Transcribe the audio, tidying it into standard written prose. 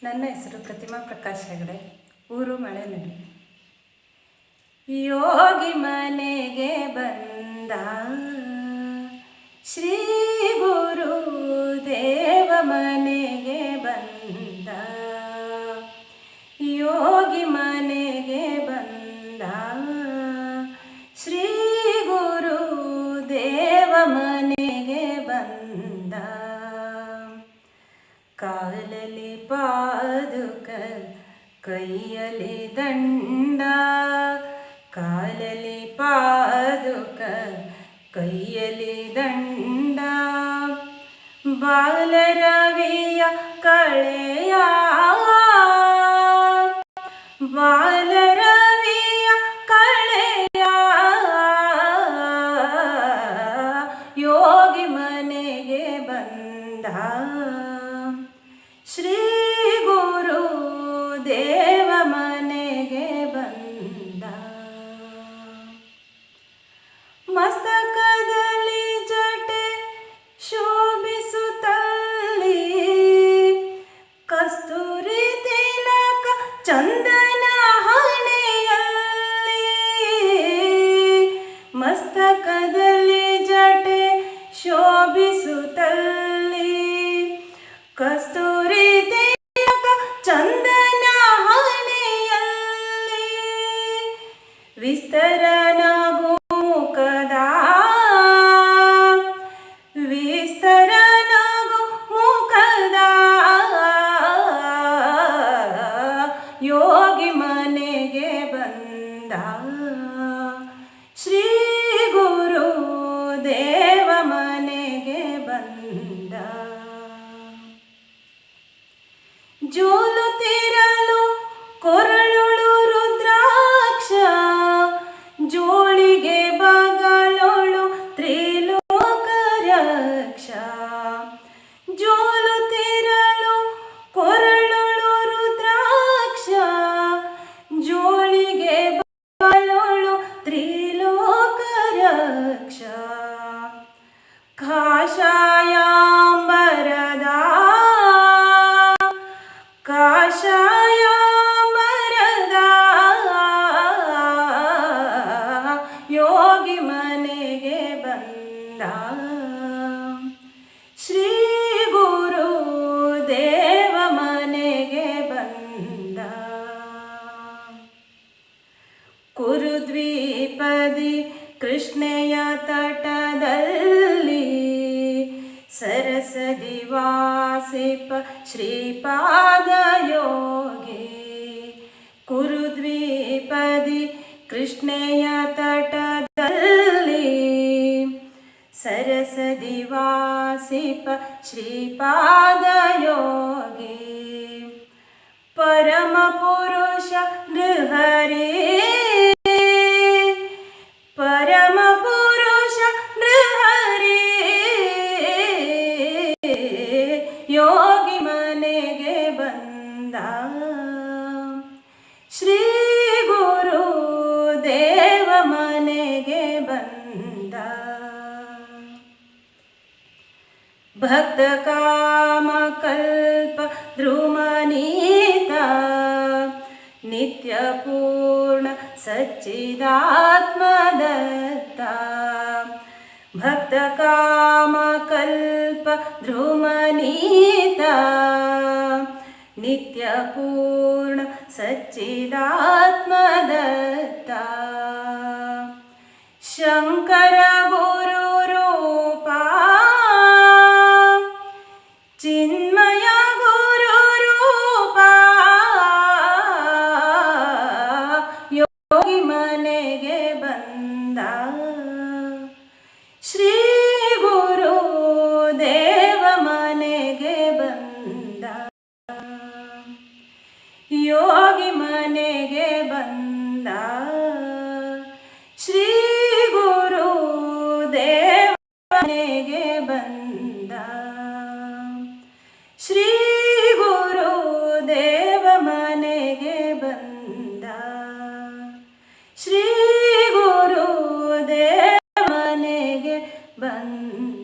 ನನ್ನ ಹೆಸರು ಪ್ರತಿಮಾ ಪ್ರಕಾಶ್ ಹೆಗಡೆ, ಊರು ಮಳೆನಡಿ. ಯೋಗಿ ಮನೆಗೆ ಬಂದ ಶ್ರೀ ಗುರು ದೇವ ಮನೆಗೆ ಬಂದ, ಯೋಗಿ ಮನೆಗೆ ಬಂದ ಶ್ರೀ ಗುರು ದೇವ ಮನೆಗೆ ಬಂದ. ಕಾಲಲ್ಲಿ ಪಾದುಕ ಕೈಯಲ್ಲಿ ದಂಡ, ಕಾಲಲ್ಲಿ ಪಾದುಕ ಕೈಯಲ್ಲಿ ದಂಡ, ಬಾಲರವಿಯ ಕಳೆಯ ಬಾಲರವಿಯ ಕಳೆಯ ಯೋಗಿ ಮನೆಗೆ ಬಂದ ಶ್ರೀ ಗುರು ದೇವ ಮನೆಗೆ ಬಂದ. ಮಸ್ತಕದಲ್ಲಿ ಜಟೆ ಶೋಭಿಸುತ್ತಲ್ಲಿ, ಕಸ್ತೂರಿ ತಿಲಕ ಚಂದನ ಹಣೆಯಲ್ಲಿ, ಮಸ್ತಕದಲ್ಲಿ ಜಟೆ ಶೋಭಿಸುತ್ತಲ್ಲಿ, ಕಸ್ತೂರಿ ತಿಲಕ ಚಂದನ ಹಣೆಯಲ್ಲಿ, ವಿಸ್ತರನಗು ಮುಖದ ವಿಸ್ತರನಗು ಮುಖದ ಯೋಗಿ ಮನೆಗೆ ಬಂದ ಶ್ರೀ ಗುರು ದೇವ ಮನೆಗೆ ಬಂದ. ಜೋಲುತ್ತಿರಲು ಕೊರಳುಳು ರುದ್ರಾಕ್ಷ, ಜೋಳಿಗೆ ಬಗಲೊಳು ತ್ರಿಲೋಕ ರಕ್ಷ, ಜೋಲುತ್ತಿರಲು ಕೊರಳುಳು ರುದ್ರಾಕ್ಷ, ಜೋಳಿಗೆ ಬಗಲೊಳು ತ್ರಿಲೋಕ ರಕ್ಷ, ಕಾಷಾಯಾಂಬರದ ಕಾಷಾಯಾಂಬರದ ಯೋಗಿ ಮನೆಗೆ ಬಂದ ಶ್ರೀ ಗುರು ದೇವ ಮನೆಗೆ ಬಂದ. ಕುರುದ್ವೀಪದಿ ಕೃಷ್ಣೆಯ ತಟದಲ್ಲಿ, ಸರಸದಿ ವಾಸಿಪ ಶ್ರೀಪಾದ ಯೋಗಿ, ಕುರುದ್ವೀಪದಿ ಕೃಷ್ಣೆಯ ತಟದಲ್ಲಿ, ಸರಸದಿ ವಾಸಿಪ ಶ್ರೀಪಾದ ಯೋಗಿ, ಪರಮ ಪುರುಷ ನೃಹರಿ, ಪರಮ ಪುರುಷ ನೃಹರಿ ಯೋಗಿ ಮನೆಗೆ ಬಂದ ಶ್ರೀ ಗುರು ದೇವ ಮನೆಗೆ ಬಂದ. ಭಕ್ತ ಕಾಮ ಕಲ್ಪ ಧ್ರುಮನೀತ, ನಿತ್ಯ ಪೂರ್ಣ ಸಚ್ಚಿದಾತ್ಮದತ್ತ, ಭಕ್ತ ಕಾಮ ಕಲ್ಪ ಧ್ರುಮನೀತ, ನಿತ್ಯ ಪೂರ್ಣ ಸಚ್ಚಿದಾತ್ಮದತ್ತ, ಶಂಕರ ಗುರು ರೂಪ ಚಿನ್ಮಯ ಗುರು ರೂಪ ಯೋಗಿ ಮನೆಗೆ ಬಂದ ಶ್ರೀ ಗುರು ದೇವ ಮನೆಗೆ ಬಂದ, ಯೋಗಿ ಮನೆಗೆ ಬಂದ ಶ್ರೀ ಗುರು ದೇವ ಮನೆಗೆ ಬಂದ, ಶ್ರೀ ಗುರು ದೇವ ಮನೆಗೆ ಬಂದ, ಶ್ರೀ ಗುರು ದೇವ ಮನೆಗೆ ಬಂದ.